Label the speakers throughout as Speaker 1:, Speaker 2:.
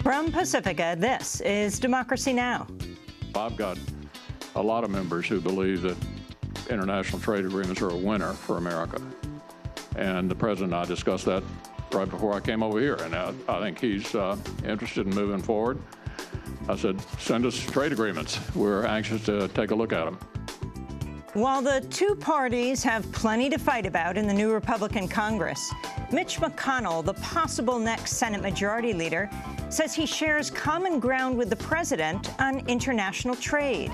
Speaker 1: From Pacifica, this is Democracy Now!
Speaker 2: I've got a lot of members who believe that international trade agreements are a winner for America. And the President and I discussed that right before I came over here, and I think he's interested in moving forward. I said, send us trade agreements. We're anxious to take a look at them.
Speaker 1: While the two parties have plenty to fight about in the new Republican Congress, Mitch McConnell, the possible next Senate Majority Leader, says he shares common ground with the president on international trade.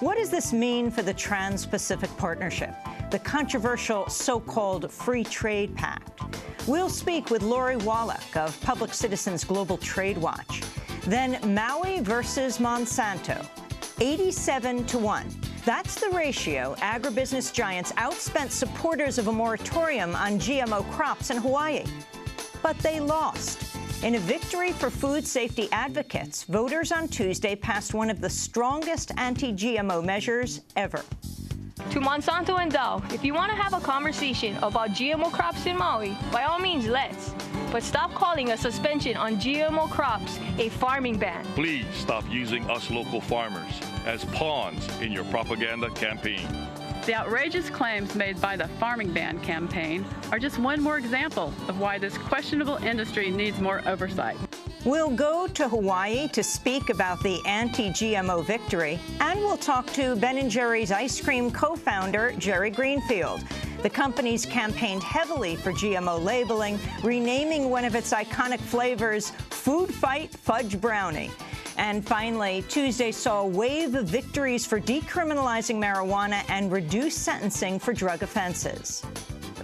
Speaker 1: What does this mean for the Trans-Pacific Partnership, the controversial so-called Free Trade Pact? We'll speak with Lori Wallach of Public Citizens Global Trade Watch. Then Maui versus Monsanto, 87-1. That's the ratio agribusiness giants outspent supporters of a moratorium on GMO crops in Hawaii. But they lost. In a victory for food safety advocates, voters on Tuesday passed one of the strongest anti-GMO measures ever.
Speaker 3: To Monsanto and Dow, if you want to have a conversation about GMO crops in Maui, by all means, let's. But stop calling a suspension on GMO crops a farming ban.
Speaker 4: Please stop using us local farmers as pawns in your propaganda campaign.
Speaker 5: The outrageous claims made by the Farming Ban campaign are just one more example of why this questionable industry needs more oversight.
Speaker 1: We'll go to Hawaii to speak about the anti-GMO victory, and we'll talk to Ben & Jerry's ice cream co-founder, Jerry Greenfield. The company's campaigned heavily for GMO labeling, renaming one of its iconic flavors Food Fight Fudge Brownie. And finally, Tuesday saw a wave of victories for decriminalizing marijuana and reduced sentencing for drug offenses.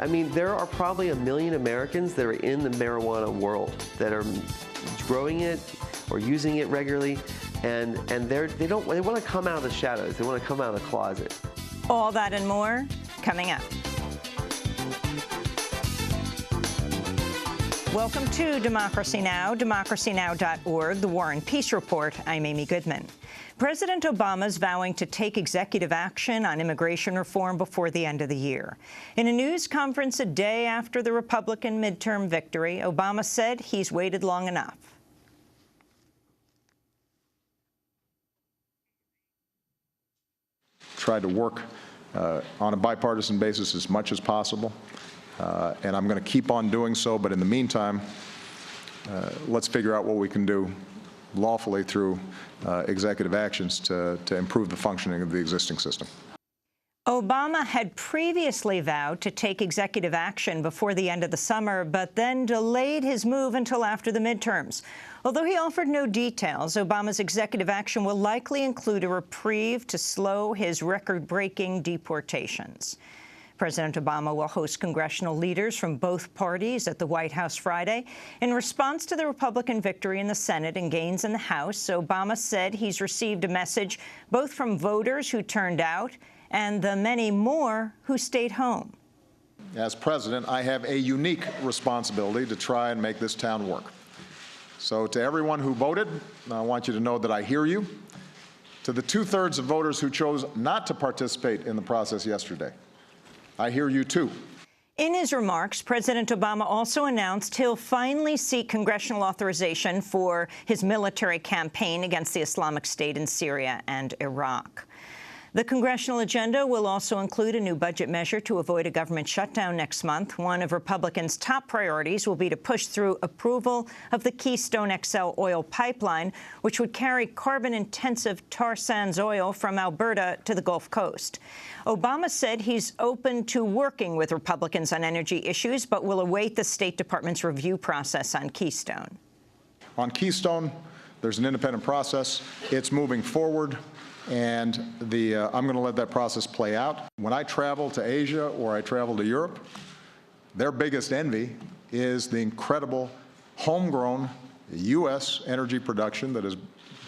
Speaker 6: I mean, there are probably 1 million Americans that are in the marijuana world that are growing it or using it regularly, and they want to come out of the shadows. They want to come out of the closet.
Speaker 1: All that and more coming up. Welcome to Democracy Now!, democracynow.org, the War and Peace Report. I'm Amy Goodman. President Obama's vowing to take executive action on immigration reform before the end of the year. In a news conference a day after the Republican midterm victory, Obama said he's waited long enough.
Speaker 7: Tried to work on a bipartisan basis as much as possible. And I'm going to keep on doing so, but in the meantime, let's figure out what we can do lawfully through executive actions to improve the functioning of the existing system.
Speaker 1: Obama had previously vowed to take executive action before the end of the summer, but then delayed his move until after the midterms. Although he offered no details, Obama's executive action will likely include a reprieve to slow his record-breaking deportations. President Obama will host congressional leaders from both parties at the White House Friday. In response to the Republican victory in the Senate and gains in the House, Obama said he's received a message both from voters who turned out and the many more who stayed home.
Speaker 7: As president, I have a unique responsibility to try and make this town work. So to everyone who voted, I want you to know that I hear you. To the 2/3 of voters who chose not to participate in the process yesterday, I hear you too.
Speaker 1: In his remarks, President Obama also announced he'll finally seek congressional authorization for his military campaign against the Islamic State in Syria and Iraq. The congressional agenda will also include a new budget measure to avoid a government shutdown next month. One of Republicans' top priorities will be to push through approval of the Keystone XL oil pipeline, which would carry carbon-intensive tar sands oil from Alberta to the Gulf Coast. Obama said he's open to working with Republicans on energy issues, but will await the State Department's review process on Keystone.
Speaker 7: On Keystone, there's an independent process. It's moving forward. And I'm going to let that process play out. When I travel to Asia or I travel to Europe, their biggest envy is the incredible homegrown U.S. energy production that is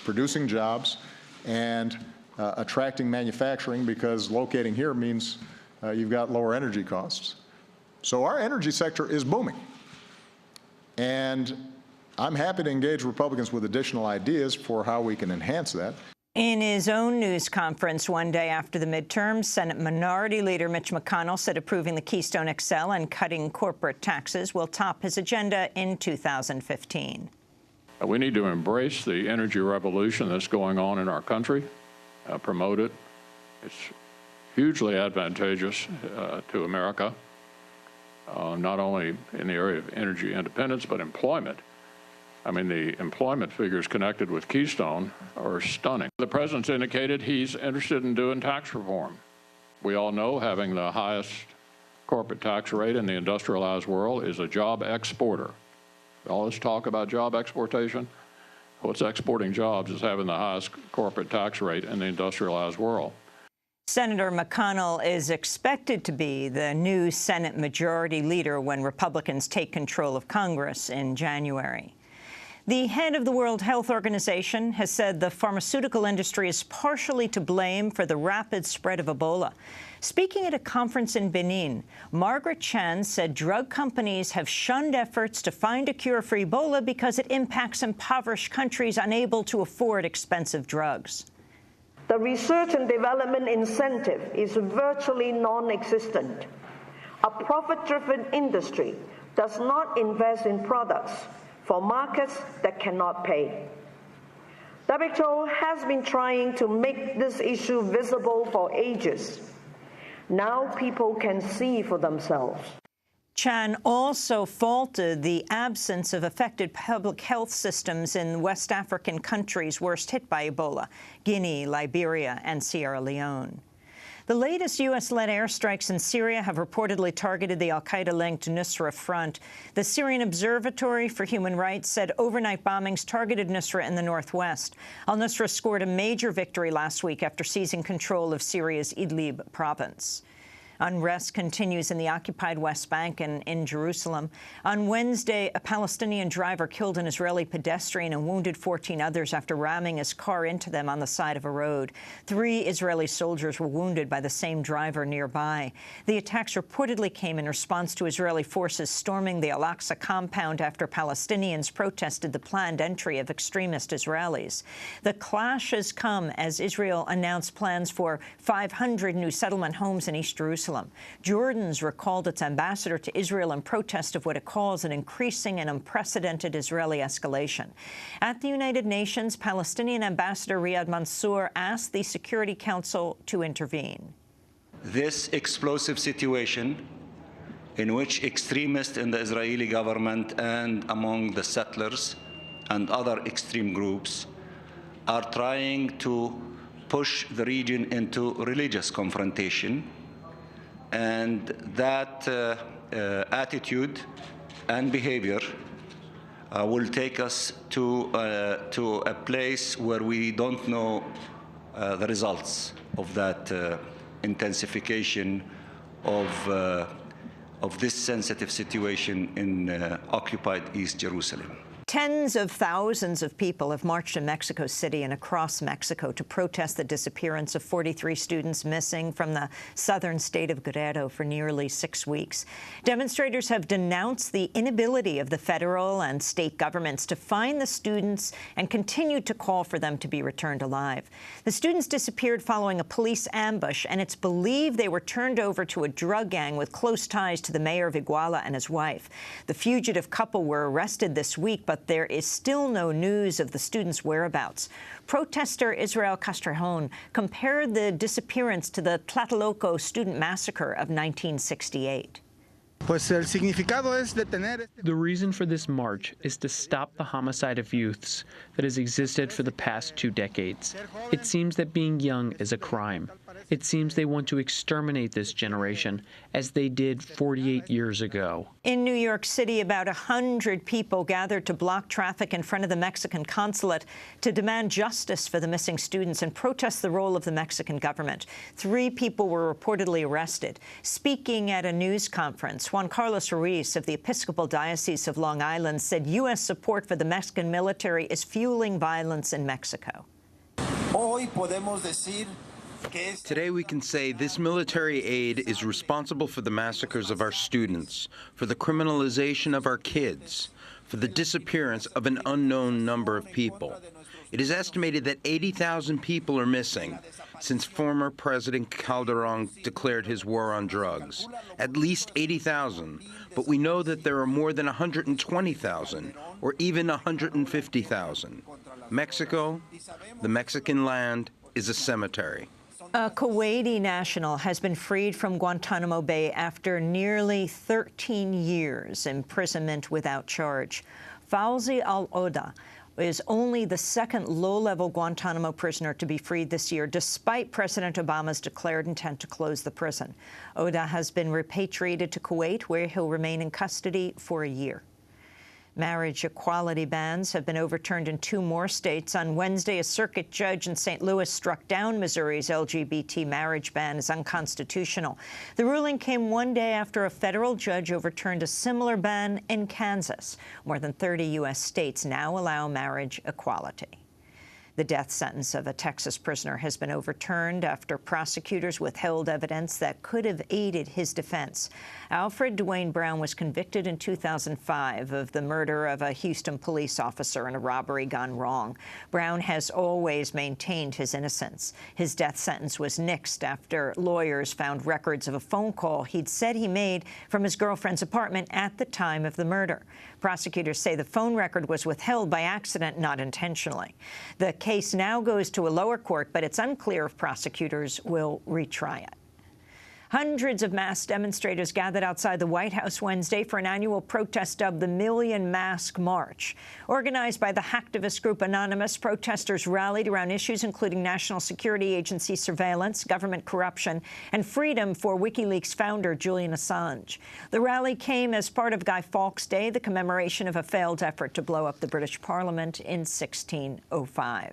Speaker 7: producing jobs and attracting manufacturing, because locating here means you've got lower energy costs. So our energy sector is booming. And I'm happy to engage Republicans with additional ideas for how we can enhance that.
Speaker 1: In his own news conference one day after the midterms, Senate Minority Leader Mitch McConnell said approving the Keystone XL and cutting corporate taxes will top his agenda in 2015.
Speaker 2: We need to embrace the energy revolution that's going on in our country, promote it. It's hugely advantageous to America, not only in the area of energy independence, but employment. I mean, the employment figures connected with Keystone are stunning. The president's indicated he's interested in doing tax reform. We all know having the highest corporate tax rate in the industrialized world is a job exporter. All this talk about job exportation, what's exporting jobs is having the highest corporate tax rate in the industrialized world.
Speaker 1: Senator McConnell is expected to be the new Senate Majority Leader when Republicans take control of Congress in January. The head of the World Health Organization has said the pharmaceutical industry is partially to blame for the rapid spread of Ebola. Speaking at a conference in Benin, Margaret Chan said drug companies have shunned efforts to find a cure for Ebola because it impacts impoverished countries unable to afford expensive drugs.
Speaker 8: The research and development incentive is virtually non-existent. A profit-driven industry does not invest in products for markets that cannot pay. WHO has been trying to make this issue visible for ages. Now people can see for themselves.
Speaker 1: Chan also faulted the absence of effective public health systems in West African countries worst hit by Ebola, Guinea, Liberia, and Sierra Leone. The latest U.S.-led airstrikes in Syria have reportedly targeted the al-Qaeda-linked Nusra Front. The Syrian Observatory for Human Rights said overnight bombings targeted Nusra in the northwest. Al-Nusra scored a major victory last week after seizing control of Syria's Idlib province. Unrest continues in the occupied West Bank and in Jerusalem. On Wednesday, a Palestinian driver killed an Israeli pedestrian and wounded 14 others after ramming his car into them on the side of a road. 3 Israeli soldiers were wounded by the same driver nearby. The attacks reportedly came in response to Israeli forces storming the Al-Aqsa compound after Palestinians protested the planned entry of extremist Israelis. The clashes come as Israel announced plans for 500 new settlement homes in East Jerusalem. Jordan's recalled its ambassador to Israel in protest of what it calls an increasing and unprecedented Israeli escalation. At the United Nations, Palestinian Ambassador Riyad Mansour asked the Security Council to intervene.
Speaker 9: This explosive situation in which extremists in the Israeli government and among the settlers and other extreme groups are trying to push the region into religious confrontation. And that attitude and behavior will take us to a place where we don't know the results of that intensification of this sensitive situation in occupied East Jerusalem.
Speaker 1: Tens of thousands of people have marched in Mexico City and across Mexico to protest the disappearance of 43 students missing from the southern state of Guerrero for nearly 6 weeks. Demonstrators have denounced the inability of the federal and state governments to find the students and continued to call for them to be returned alive. The students disappeared following a police ambush, and it's believed they were turned over to a drug gang with close ties to the mayor of Iguala and his wife. The fugitive couple were arrested this week, but there is still no news of the students' whereabouts. Protester Israel Castrejón compared the disappearance to the Tlatelolco student massacre of 1968.
Speaker 10: The reason for this march is to stop the homicide of youths that has existed for the past 2 decades. It seems that being young is a crime. It seems they want to exterminate this generation, as they did 48 years ago.
Speaker 1: In New York City, about 100 people gathered to block traffic in front of the Mexican consulate to demand justice for the missing students and protest the role of the Mexican government. 3 people were reportedly arrested. Speaking at a news conference, Juan Carlos Ruiz of the Episcopal Diocese of Long Island said U.S. support for the Mexican military is fueling violence in Mexico.
Speaker 11: Today we can say this military aid is responsible for the massacres of our students, for the criminalization of our kids, for the disappearance of an unknown number of people. It is estimated that 80,000 people are missing since former President Calderon declared his war on drugs. At least 80,000, but we know that there are more than 120,000 or even 150,000. Mexico, the Mexican land, is a cemetery.
Speaker 1: A Kuwaiti national has been freed from Guantanamo Bay after nearly 13 years imprisonment without charge. Fawzi al-Oda is only the second low-level Guantanamo prisoner to be freed this year, despite President Obama's declared intent to close the prison. Oda has been repatriated to Kuwait, where he'll remain in custody for a year. Marriage equality bans have been overturned in 2 more states. On Wednesday, a circuit judge in St. Louis struck down Missouri's LGBT marriage ban as unconstitutional. The ruling came 1 day after a federal judge overturned a similar ban in Kansas. More than 30 U.S. states now allow marriage equality. The death sentence of a Texas prisoner has been overturned after prosecutors withheld evidence that could have aided his defense. Alfred Dwayne Brown was convicted in 2005 of the murder of a Houston police officer in a robbery gone wrong. Brown has always maintained his innocence. His death sentence was nixed after lawyers found records of a phone call he'd said he made from his girlfriend's apartment at the time of the murder. Prosecutors say the phone record was withheld by accident, not intentionally. The case now goes to a lower court, but it's unclear if prosecutors will retry it. Hundreds of masked demonstrators gathered outside the White House Wednesday for an annual protest of the Million Mask March. Organized by the hacktivist group Anonymous, protesters rallied around issues including National Security Agency surveillance, government corruption, and freedom for WikiLeaks founder Julian Assange. The rally came as part of Guy Fawkes Day, the commemoration of a failed effort to blow up the British Parliament in 1605.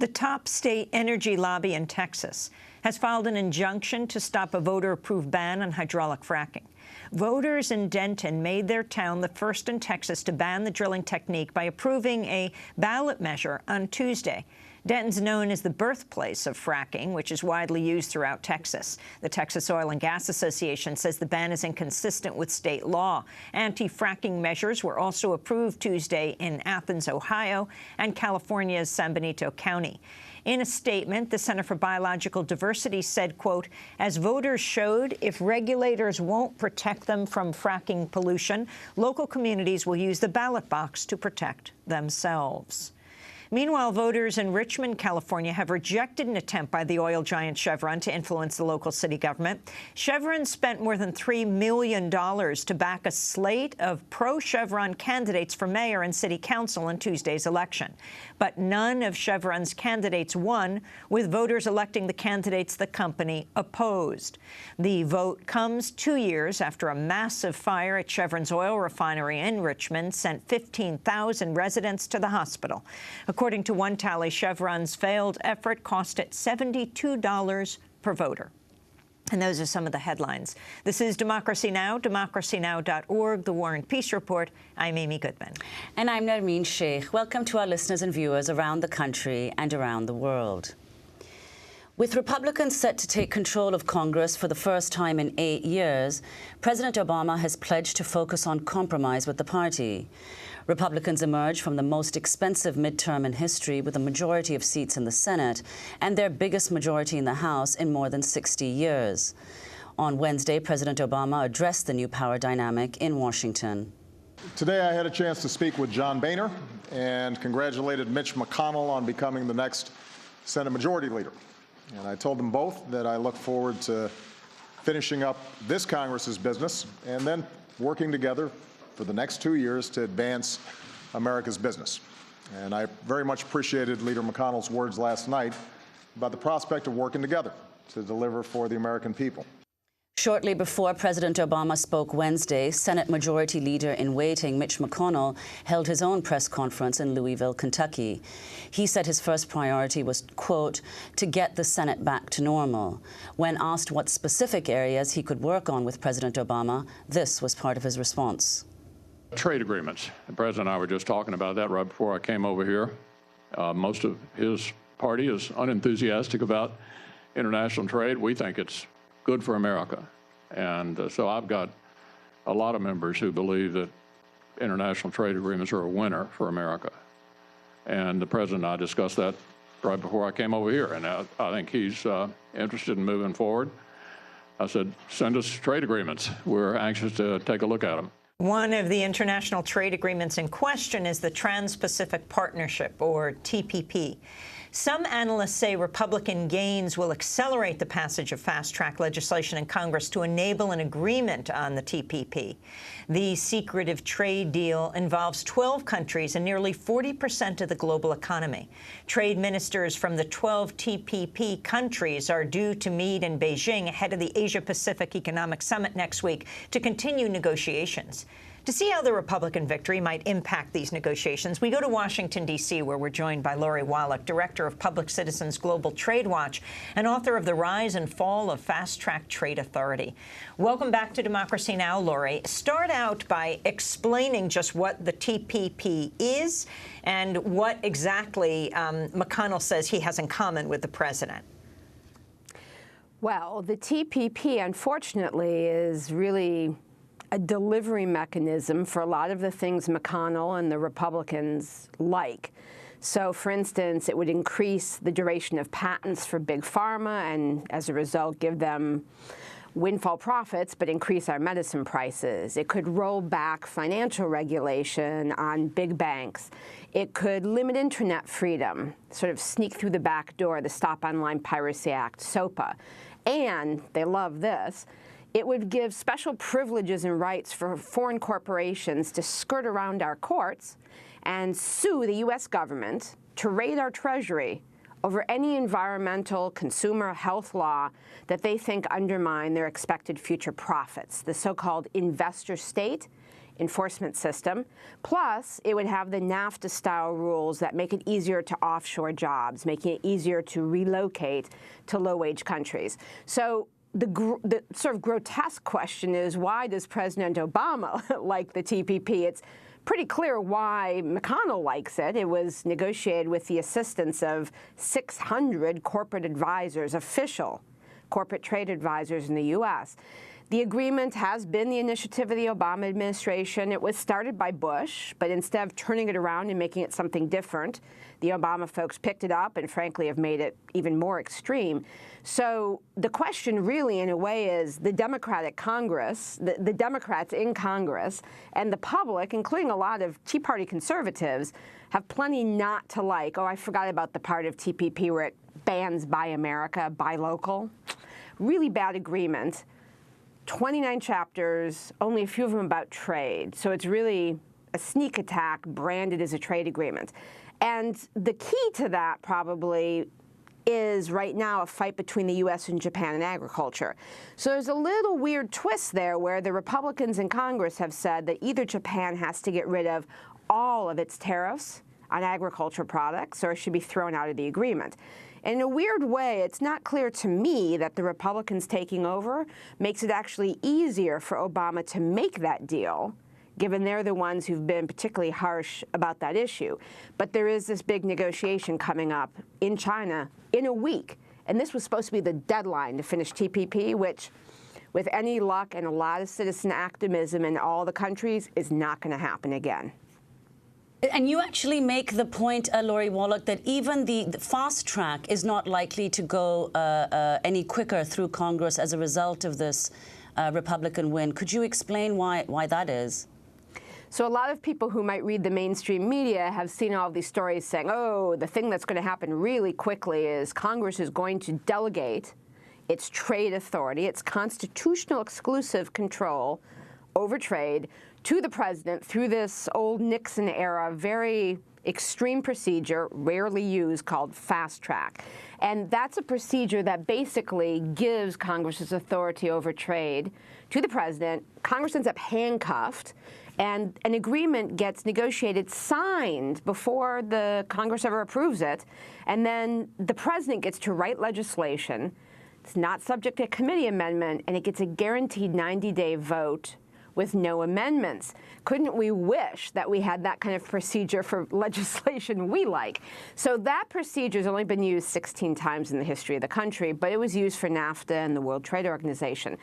Speaker 1: The top state energy lobby in Texas has filed an injunction to stop a voter-approved ban on hydraulic fracking. Voters in Denton made their town the first in Texas to ban the drilling technique by approving a ballot measure on Tuesday. Denton's known as the birthplace of fracking, which is widely used throughout Texas. The Texas Oil and Gas Association says the ban is inconsistent with state law. Anti-fracking measures were also approved Tuesday in Athens, Ohio, and California's San Benito County. In a statement, the Center for Biological Diversity said, quote, as voters showed, if regulators won't protect them from fracking pollution, local communities will use the ballot box to protect themselves. Meanwhile, voters in Richmond, California, have rejected an attempt by the oil giant Chevron to influence the local city government. Chevron spent more than $3 million to back a slate of pro-Chevron candidates for mayor and city council in Tuesday's election. But none of Chevron's candidates won, with voters electing the candidates the company opposed. The vote comes 2 years after a massive fire at Chevron's oil refinery in Richmond sent 15,000 residents to the hospital. According to one tally, Chevron's failed effort cost it $72 per voter. And those are some of the headlines. This is Democracy Now!, democracynow.org, The War and Peace Report. I'm Amy Goodman.
Speaker 12: And I'm Narmeen Sheikh. Welcome to our listeners and viewers around the country and around the world. With Republicans set to take control of Congress for the first time in 8 years, President Obama has pledged to focus on compromise with the party. Republicans emerge from the most expensive midterm in history with a majority of seats in the Senate and their biggest majority in the House in more than 60 years. On Wednesday, President Obama addressed the new power dynamic in Washington.
Speaker 7: Today I had a chance to speak with John Boehner and congratulated Mitch McConnell on becoming the next Senate Majority Leader. And I told them both that I look forward to finishing up this Congress's business and then working together for the next 2 years to advance America's business. And I very much appreciated Leader McConnell's words last night about the prospect of working together to deliver for the American people.
Speaker 12: Shortly before President Obama spoke Wednesday, Senate Majority Leader in waiting Mitch McConnell held his own press conference in Louisville, Kentucky. He said his first priority was, quote, to get the Senate back to normal. When asked what specific areas he could work on with President Obama, this was part of his response.
Speaker 2: Trade agreements. The President and I were just talking about that right before I came over here. Most of his party is unenthusiastic about international trade. We think it's good for America. And so I've got a lot of members who believe that international trade agreements are a winner for America. And the president and I discussed that right before I came over here, and I think he's interested in moving forward. I said, send us trade agreements. We're anxious to take a look at them.
Speaker 1: One of the international trade agreements in question is the Trans-Pacific Partnership, or TPP. Some analysts say Republican gains will accelerate the passage of fast-track legislation in Congress to enable an agreement on the TPP. The secretive trade deal involves 12 countries and nearly 40% of the global economy. Trade ministers from the 12 TPP countries are due to meet in Beijing ahead of the Asia-Pacific Economic Summit next week to continue negotiations. To see how the Republican victory might impact these negotiations, we go to Washington, D.C., where we're joined by Lori Wallach, director of Public Citizens Global Trade Watch and author of The Rise and Fall of Fast-Track Trade Authority. Welcome back to Democracy Now!, Lori. Start out by explaining just what the TPP is and what exactly McConnell says he has in common with the president.
Speaker 13: Well, the TPP, unfortunately, is really a delivery mechanism for a lot of the things McConnell and the Republicans like. So, for instance, it would increase the duration of patents for big pharma and, as a result, give them windfall profits, but increase our medicine prices. It could roll back financial regulation on big banks. It could limit internet freedom, sort of sneak through the back door, the Stop Online Piracy Act, SOPA. And, they love this, it would give special privileges and rights for foreign corporations to skirt around our courts and sue the U.S. government to raid our Treasury over any environmental, consumer, health law that they think undermine their expected future profits, the so-called investor state enforcement system. Plus, it would have the NAFTA-style rules that make it easier to offshore jobs, making it easier to relocate to low-wage countries. So the sort of grotesque question is, why does President Obama like the TPP? It's pretty clear why McConnell likes it. It was negotiated with the assistance of 600 corporate advisors, official corporate trade advisors in the U.S. The agreement has been the initiative of the Obama administration. It was started by Bush, but instead of turning it around and making it something different, the Obama folks picked it up and, frankly, have made it even more extreme. So the question really, in a way, is the Democratic Congress, the Democrats in Congress, and the public, including a lot of Tea Party conservatives, have plenty not to like. Oh, I forgot about the part of TPP where it bans Buy America, Buy Local. Really bad agreement. 29 chapters, only a few of them about trade. So it's really a sneak attack branded as a trade agreement. And the key to that probably is right now a fight between the U.S. and Japan in agriculture. So there's a little weird twist there where the Republicans in Congress have said that either Japan has to get rid of all of its tariffs on agriculture products or it should be thrown out of the agreement. And in a weird way, it's not clear to me that the Republicans taking over makes it actually easier for Obama to make that deal, given they're the ones who've been particularly harsh about that issue. But there is this big negotiation coming up in China in a week. And this was supposed to be the deadline to finish TPP, which, with any luck and a lot of citizen activism in all the countries, is not going to happen again.
Speaker 12: And you actually make the point, Lori Wallach, that even the fast track is not likely to go any quicker through Congress as a result of this Republican win. Could you explain why that is?
Speaker 13: So a lot of people who might read the mainstream media have seen all these stories saying, oh, the thing that's going to happen really quickly is Congress is going to delegate its trade authority, its constitutional exclusive control over trade to the president through this old Nixon-era, very extreme procedure, rarely used, called fast track. And that's a procedure that basically gives Congress's authority over trade to the president. Congress ends up handcuffed, and an agreement gets negotiated, signed before the Congress ever approves it, and then the president gets to write legislation. It's not subject to committee amendment, and it gets a guaranteed 90-day vote with no amendments. Couldn't we wish that we had that kind of procedure for legislation we like? So that procedure has only been used 16 times in the history of the country, but it was used for NAFTA and the World Trade Organization.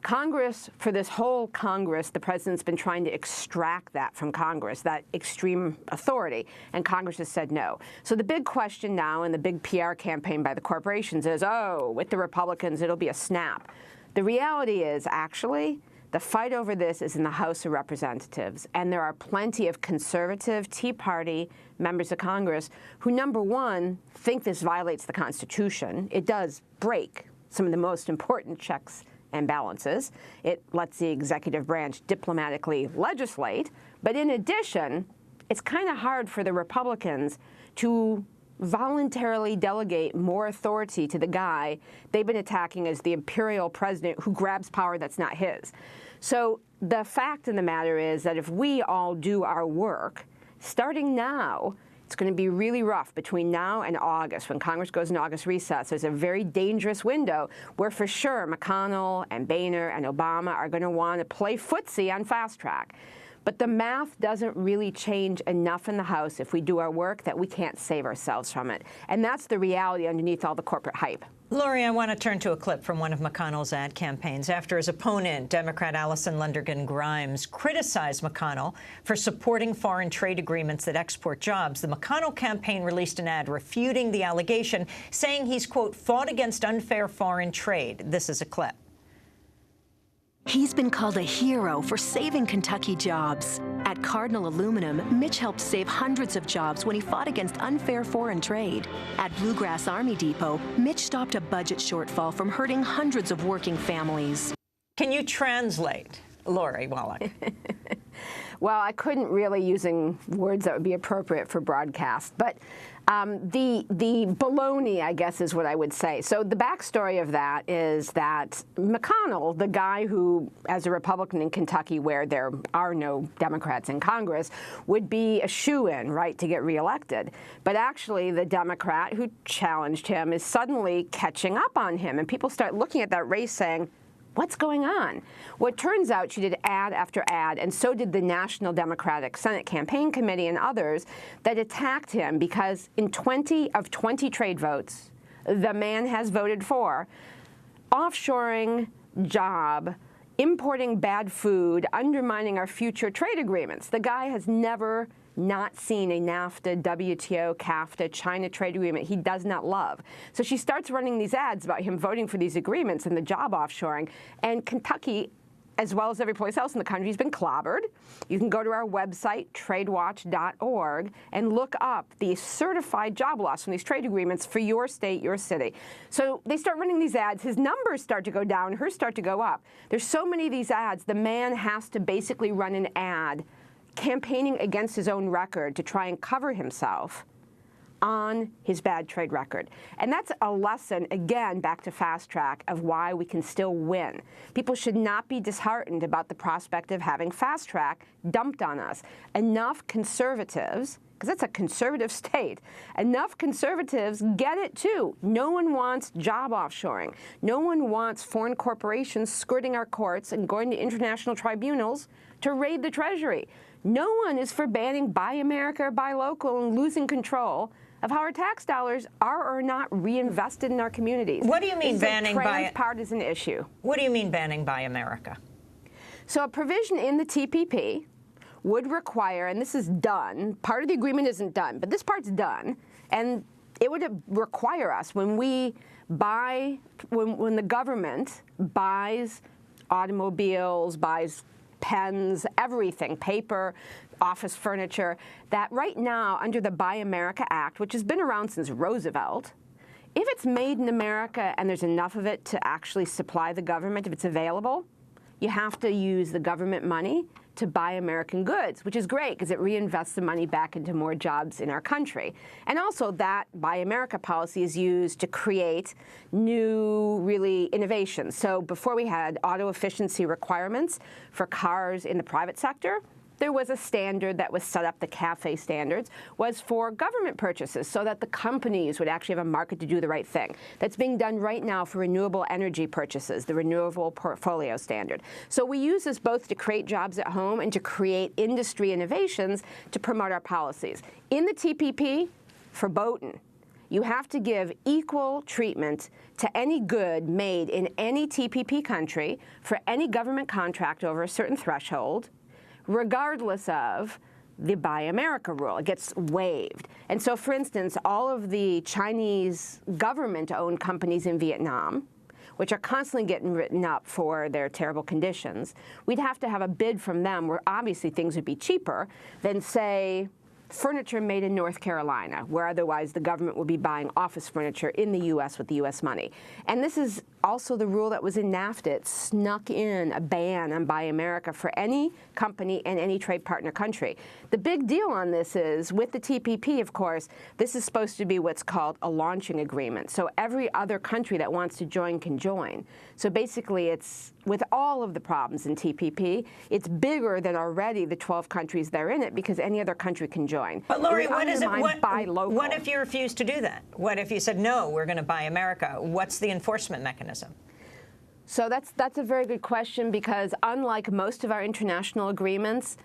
Speaker 13: Congress, for this whole Congress, the president's been trying to extract that from Congress, that extreme authority, and Congress has said no. So the big question now and the big PR campaign by the corporations is, oh, with the Republicans, it'll be a snap. The reality is, actually, the fight over this is in the House of Representatives, and there are plenty of conservative Tea Party members of Congress who, number one, think this violates the Constitution. It does break some of the most important checks and balances. It lets the executive branch diplomatically legislate, but in addition, it's kind of hard for the Republicans to voluntarily delegate more authority to the guy they've been attacking as the imperial president who grabs power that's not his. So the fact of the matter is that if we all do our work, starting now, it's going to be really rough between now and August. When Congress goes into August recess, there's a very dangerous window where for sure McConnell and Boehner and Obama are going to want to play footsie on fast track. But the math doesn't really change enough in the House if we do our work that we can't save ourselves from it. And that's the reality underneath all the corporate hype.
Speaker 1: Lori, I want to turn to a clip from one of McConnell's ad campaigns after his opponent, Democrat Allison Lundergan Grimes, criticized McConnell for supporting foreign trade agreements that export jobs. The McConnell campaign released an ad refuting the allegation, saying he's, quote, fought against unfair foreign trade. This is a clip.
Speaker 14: He's been called a hero for saving Kentucky jobs. At Cardinal Aluminum, Mitch helped save hundreds of jobs when he fought against unfair foreign trade. At Bluegrass Army Depot, Mitch stopped a budget shortfall from hurting hundreds of working families.
Speaker 1: Can you translate, Lori Wallach?
Speaker 13: Well, I couldn't really using words that would be appropriate for broadcast, but the baloney, I guess, is what I would say. So the backstory of that is that McConnell, the guy who, as a Republican in Kentucky, where there are no Democrats in Congress, would be a shoo-in, right, to get reelected. But actually, the Democrat who challenged him is suddenly catching up on him, and people start looking at that race saying, what's going on? Well, it turns out she did ad after ad, and so did the National Democratic Senate Campaign Committee and others that attacked him because in 20 of 20 trade votes, the man has voted for offshoring job, importing bad food, undermining our future trade agreements. The guy has never not seen a NAFTA, WTO, CAFTA, China trade agreement he does not love. So she starts running these ads about him voting for these agreements and the job offshoring. And Kentucky, as well as every place else in the country, has been clobbered. You can go to our website, tradewatch.org, and look up the certified job loss from these trade agreements for your state, your city. So they start running these ads. His numbers start to go down. Hers start to go up. There's so many of these ads, the man has to basically run an ad campaigning against his own record to try and cover himself on his bad trade record. And that's a lesson, again, back to fast track, of why we can still win. People should not be disheartened about the prospect of having fast track dumped on us. Enough conservatives, because it's a conservative state, enough conservatives get it too. No one wants job offshoring. No one wants foreign corporations skirting our courts and going to international tribunals to raid the Treasury. No one is for banning Buy America or Buy Local and losing control of how our tax dollars are or not reinvested in our communities.
Speaker 1: What do you mean banning Buy?
Speaker 13: It's a transpartisan issue.
Speaker 1: What do you mean banning Buy America?
Speaker 13: So a provision in the TPP would require, and this is done, part of the agreement isn't done, but this part's done, and it would require us when we buy, when the government buys automobiles, buys pens, everything, paper, office furniture, that right now under the Buy America Act, which has been around since Roosevelt, if it's made in America and there's enough of it to actually supply the government, if it's available, you have to use the government money to buy American goods, which is great because it reinvests the money back into more jobs in our country. And also that Buy America policy is used to create new, really, innovations. So before we had auto efficiency requirements for cars in the private sector, there was a standard that was set up, the CAFE standards, was for government purchases so that the companies would actually have a market to do the right thing. That's being done right now for renewable energy purchases, the Renewable Portfolio Standard. So we use this both to create jobs at home and to create industry innovations to promote our policies. In the TPP, verboten. You have to give equal treatment to any good made in any TPP country for any government contract over a certain threshold, regardless of the Buy America rule. It gets waived. And so, for instance, all of the Chinese government-owned companies in Vietnam, which are constantly getting written up for their terrible conditions, we'd have to have a bid from them where obviously things would be cheaper than, say, furniture made in North Carolina, where otherwise the government would be buying office furniture in the U.S. with the U.S. money. And this is also the rule that was in NAFTA. It snuck in a ban on Buy America for any company and any trade partner country. The big deal on this is, with the TPP, of course, this is supposed to be what's called a launching agreement. So every other country that wants to join can join. So basically, it's, with all of the problems in TPP, it's bigger than already the 12 countries that are in it, because any other country can join.
Speaker 1: But Lori, what if you refuse to do that? What if you said, no, we're going to Buy America? What's the enforcement mechanism?
Speaker 13: So that's a very good question, because unlike most of our international agreements,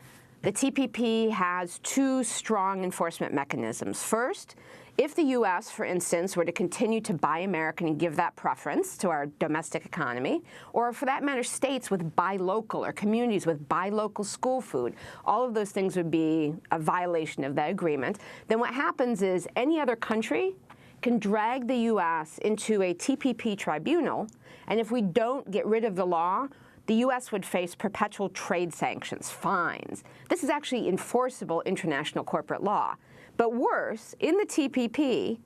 Speaker 13: the TPP has two strong enforcement mechanisms. First, if the U.S., for instance, were to continue to buy American and give that preference to our domestic economy, or for that matter, states with buy local or communities with buy local school food, all of those things would be a violation of that agreement. Then what happens is any other country can drag the U.S. into a TPP tribunal, and if we don't get rid of the law, the U.S. would face perpetual trade sanctions, fines. This is actually enforceable international corporate law. But worse, in the TPP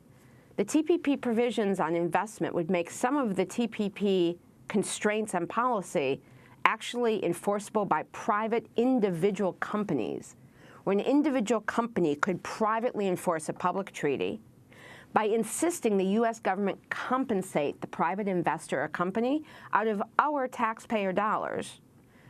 Speaker 13: provisions on investment would make some of the TPP constraints on policy actually enforceable by private individual companies, where an individual company could privately enforce a public treaty by insisting the U.S. government compensate the private investor or company out of our taxpayer dollars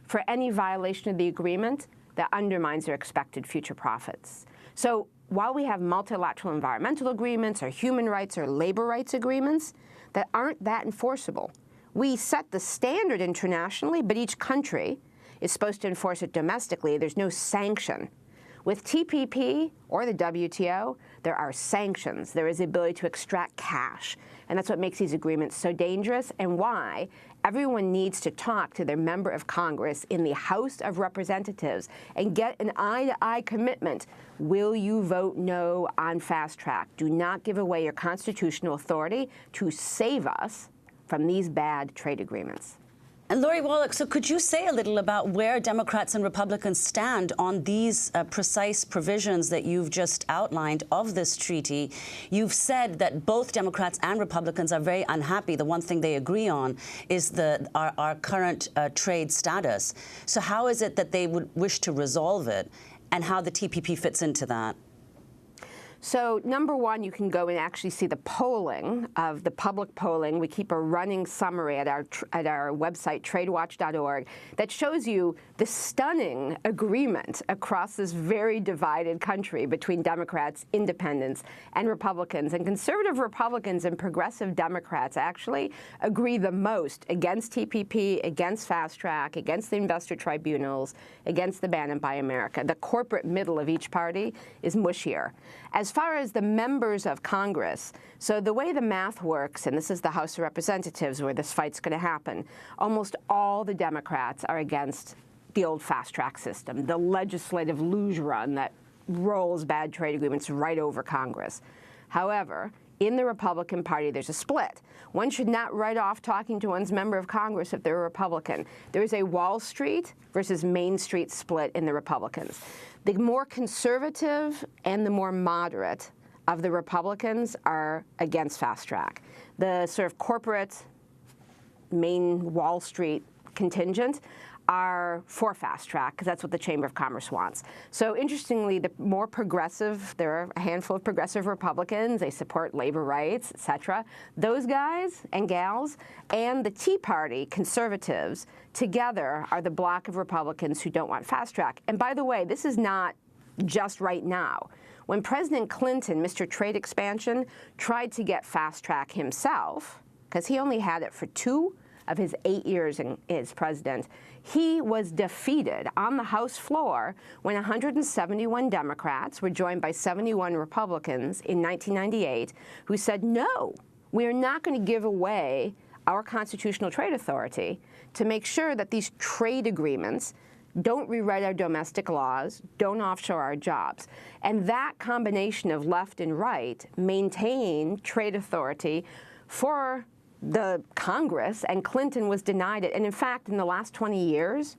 Speaker 13: for any violation of the agreement that undermines their expected future profits. So while we have multilateral environmental agreements or human rights or labor rights agreements that aren't that enforceable, we set the standard internationally, but each country is supposed to enforce it domestically. There's no sanction. With TPP or the WTO, there are sanctions. There is the ability to extract cash. And that's what makes these agreements so dangerous, and why everyone needs to talk to their member of Congress in the House of Representatives and get an eye-to-eye commitment. Will you vote no on fast track? Do not give away your constitutional authority to save us from these bad trade agreements.
Speaker 12: And Lori Wallach, so could you say a little about where Democrats and Republicans stand on these precise provisions that you've just outlined of this treaty? You've said that both Democrats and Republicans are very unhappy. The one thing they agree on is our current trade status. So how is it that they would wish to resolve it, and how the TPP fits into that?
Speaker 13: So number one, you can go and actually see the polling of the public polling. We keep a running summary at our website, tradewatch.org, that shows you the stunning agreement across this very divided country between Democrats, independents, and Republicans. And conservative Republicans and progressive Democrats actually agree the most against TPP, against fast track, against the investor tribunals, against the ban on Buy America. The corporate middle of each party is mushier. As far as the members of Congress, so the way the math works, and this is the House of Representatives where this fight's going to happen, almost all the Democrats are against the old fast-track system, the legislative luge run that rolls bad trade agreements right over Congress. However, in the Republican Party, there's a split. One should not write off talking to one's member of Congress if they're a Republican. There is a Wall Street versus Main Street split in the Republicans. The more conservative and the more moderate of the Republicans are against fast track. The sort of corporate main Wall Street contingent are for fast track, because that's what the Chamber of Commerce wants. So interestingly, the more progressive, there are a handful of progressive Republicans, they support labor rights, et cetera. Those guys and gals and the Tea Party conservatives together are the block of Republicans who don't want fast track. And by the way, this is not just right now. When President Clinton, Mr. Trade Expansion, tried to get fast track himself, because he only had it for 2 of his 8 years as president. He was defeated on the House floor when 171 Democrats were joined by 71 Republicans in 1998 who said, no, we are not going to give away our constitutional trade authority to make sure that these trade agreements don't rewrite our domestic laws, don't offshore our jobs. And that combination of left and right maintained trade authority for the Congress, and Clinton was denied it. And in fact, in the last 20 years,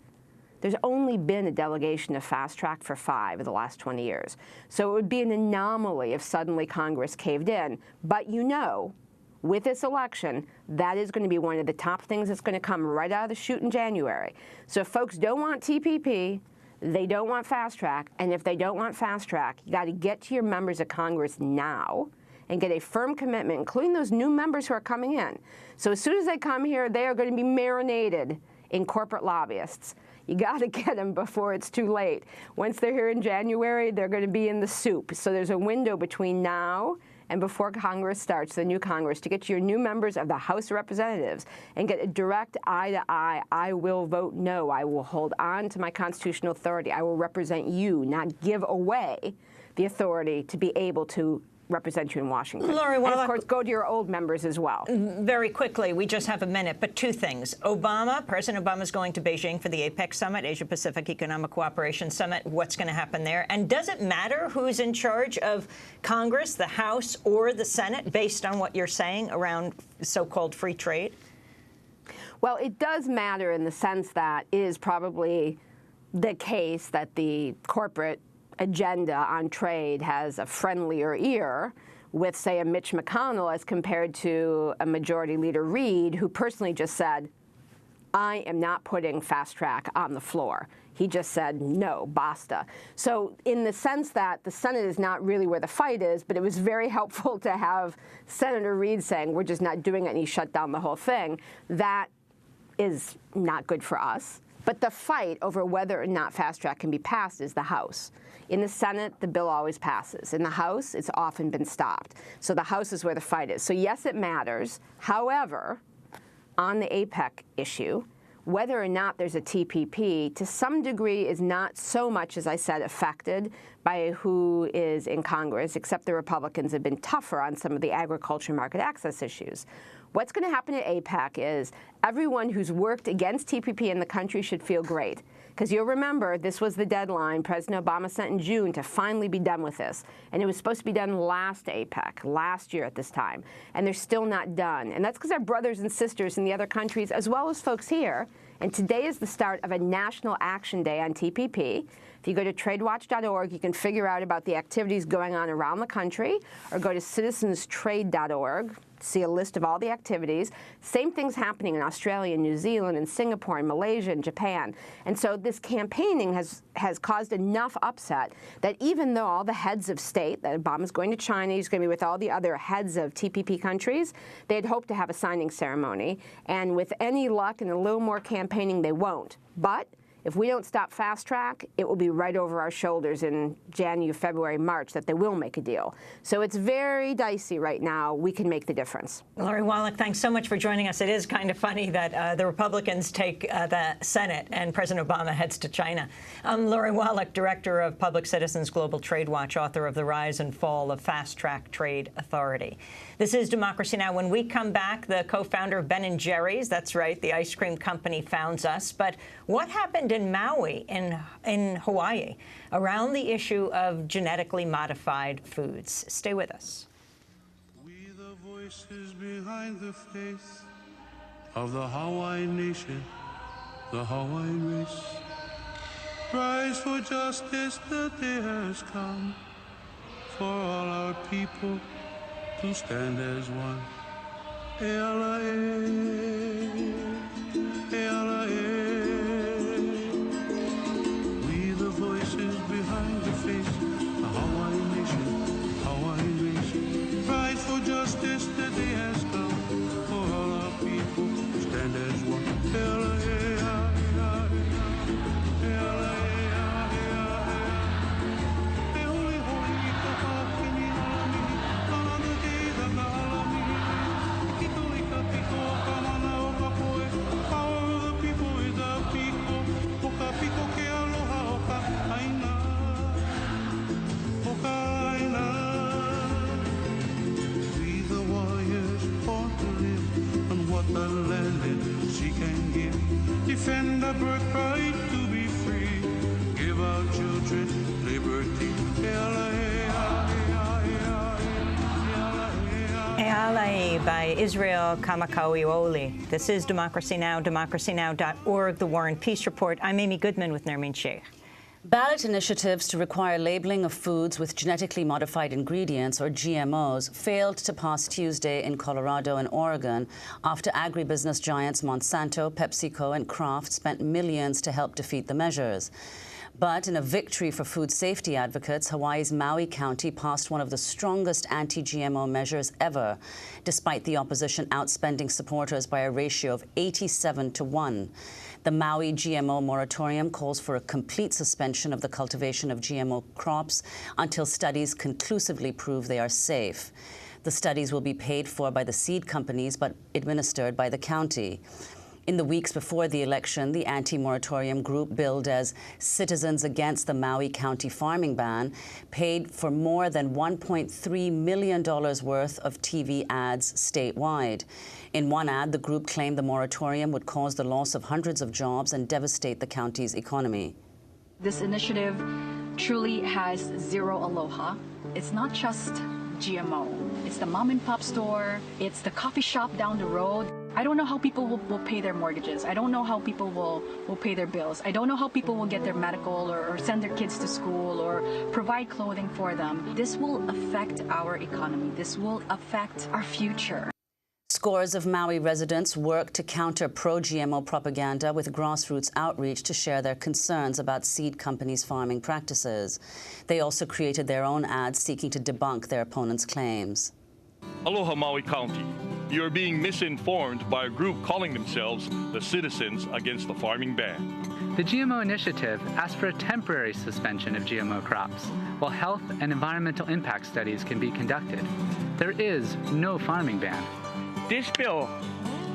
Speaker 13: there's only been a delegation of fast track for 5 of the last 20 years. So it would be an anomaly if suddenly Congress caved in. But you know, with this election, that is going to be one of the top things that's going to come right out of the chute in January. So if folks don't want TPP, they don't want fast track, and if they don't want fast track, you got to get to your members of Congress now and get a firm commitment, including those new members who are coming in. So as soon as they come here, they are going to be marinated in corporate lobbyists. You got to get them before it's too late. Once they're here in January, they're going to be in the soup. So there's a window between now and before Congress starts, the new Congress, to get your new members of the House of Representatives and get a direct eye-to-eye, I will vote no, I will hold on to my constitutional authority, I will represent you, not give away the authority to be able to represent you in Washington.
Speaker 1: Lori
Speaker 13: and
Speaker 1: Wallach,
Speaker 13: of course, go to your old members as well.
Speaker 1: Very quickly, we just have a minute, but 2 things. President Obama is going to Beijing for the APEC Summit, Asia-Pacific Economic Cooperation Summit. What's going to happen there? And does it matter who's in charge of Congress, the House, or the Senate, based on what you're saying around so-called free trade?
Speaker 13: Well, it does matter in the sense that it is probably the case that the corporate agenda on trade has a friendlier ear with, say, a Mitch McConnell as compared to a Majority Leader Reid, who personally just said, I am not putting fast track on the floor. He just said, no, basta. So in the sense that the Senate is not really where the fight is, but it was very helpful to have Senator Reid saying, we're just not doing it, and he shut down the whole thing. That is not good for us. But the fight over whether or not fast track can be passed is the House. In the Senate, the bill always passes. In the House, it's often been stopped. So the House is where the fight is. So yes, it matters. However, on the APEC issue, whether or not there's a TPP, to some degree, is not so much, as I said, affected by who is in Congress, except the Republicans have been tougher on some of the agriculture market access issues. What's going to happen at APEC is everyone who's worked against TPP in the country should feel great. Because you'll remember, this was the deadline President Obama sent in June to finally be done with this. And it was supposed to be done last APEC, last year at this time. And they're still not done. And that's because our brothers and sisters in the other countries, as well as folks here, and today is the start of a National Action Day on TPP. If you go to tradewatch.org, you can figure out about the activities going on around the country, or go to citizenstrade.org. See a list of all the activities. Same thing's happening in Australia, New Zealand, and Singapore, and Malaysia, and Japan. And so this campaigning has caused enough upset that even though all the heads of state, that Obama's going to China, he's going to be with all the other heads of TPP countries, they had hoped to have a signing ceremony. And with any luck and a little more campaigning, they won't. But if we don't stop fast track, it will be right over our shoulders in January, February, March that they will make a deal. So it's very dicey right now. We can make the difference.
Speaker 1: Lori Wallach, thanks so much for joining us. It is kind of funny that the Republicans take the Senate and President Obama heads to China. Lori Wallach, Director of Public Citizens Global Trade Watch, author of The Rise and Fall of Fast Track Trade Authority. This is Democracy Now! When we come back, the co-founder of Ben & Jerry's, that's right, the ice cream company, founds us. But what happened in Maui, in Hawaii, around the issue of genetically modified foods? Stay with us.
Speaker 15: We the voices behind the face of the Hawaiian nation, the Hawaiian race. Rise for justice, the day has come for all our people to stand as one. We the voices behind the face, the Hawaiian nation, Hawaiian race. Rise for justice, the day has come for all our people to stand as one. our birthright to be free. Give our children liberty.
Speaker 1: E'alai by Israel Kamakawiwoli. This is Democracy Now!, democracynow.org, The War and Peace Report. I'm Amy Goodman with Nermeen Sheikh.
Speaker 12: Ballot initiatives to require labeling of foods with genetically modified ingredients, or GMOs, failed to pass Tuesday in Colorado and Oregon after agribusiness giants Monsanto, PepsiCo and Kraft spent millions to help defeat the measures. But in a victory for food safety advocates, Hawaii's Maui County passed one of the strongest anti-GMO measures ever, despite the opposition outspending supporters by a ratio of 87-1. The Maui GMO moratorium calls for a complete suspension of the cultivation of GMO crops until studies conclusively prove they are safe. The studies will be paid for by the seed companies but administered by the county. In the weeks before the election, the anti-moratorium group, billed as Citizens Against the Maui County Farming Ban, paid for more than $1.3 million worth of TV ads statewide. In one ad, the group claimed the moratorium would cause the loss of hundreds of jobs and devastate the county's economy.
Speaker 16: This initiative truly has zero aloha. It's not just GMO. It's the mom and pop store. It's the coffee shop down the road. I don't know how people will pay their mortgages. I don't know how people will pay their bills. I don't know how people will get their medical or send their kids to school or provide clothing for them. This will affect our economy. This will affect our future.
Speaker 12: Scores of Maui residents work to counter pro-GMO propaganda with grassroots outreach to share their concerns about seed companies' farming practices. They also created their own ads seeking to debunk their opponents' claims.
Speaker 4: Aloha Maui County. You're being misinformed by a group calling themselves the Citizens Against the Farming Ban.
Speaker 17: The GMO Initiative asked for a temporary suspension of GMO crops, while health and environmental impact studies can be conducted. There is no farming ban.
Speaker 18: This bill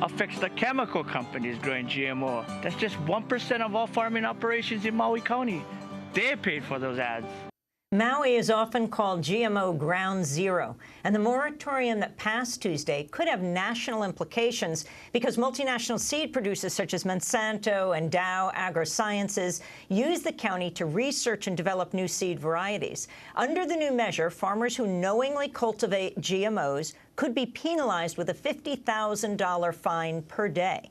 Speaker 18: affects the chemical companies growing GMO. That's just 1% of all farming operations in Maui County. They paid for those ads.
Speaker 1: Maui is often called GMO Ground Zero, and the moratorium that passed Tuesday could have national implications because multinational seed producers such as Monsanto and Dow AgroSciences use the county to research and develop new seed varieties. Under the new measure, farmers who knowingly cultivate GMOs could be penalized with a $50,000 fine per day.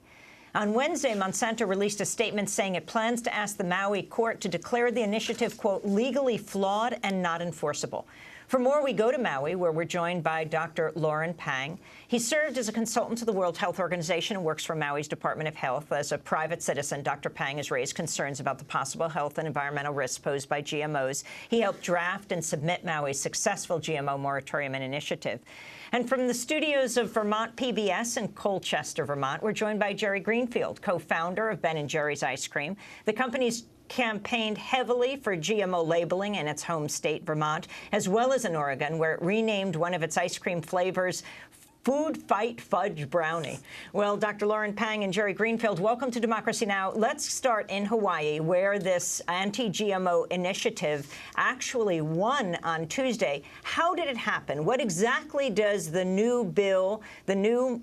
Speaker 1: On Wednesday, Monsanto released a statement saying it plans to ask the Maui court to declare the initiative, quote, legally flawed and not enforceable. For more, we go to Maui, where we're joined by Dr. Lauren Pang. He served as a consultant to the World Health Organization and works for Maui's Department of Health. As a private citizen, Dr. Pang has raised concerns about the possible health and environmental risks posed by GMOs. He helped draft and submit Maui's successful GMO moratorium and initiative. And from the studios of Vermont PBS in Colchester, Vermont, we're joined by Jerry Greenfield, co-founder of Ben & Jerry's Ice Cream. The company's campaigned heavily for GMO labeling in its home state, Vermont, as well as in Oregon, where it renamed one of its ice cream flavors Food Fight Fudge Brownie. Well, Dr. Lauren Pang and Jerry Greenfield, welcome to Democracy Now! Let's start in Hawaii, where this anti-GMO initiative actually won on Tuesday. How did it happen? What exactly does the new bill, the new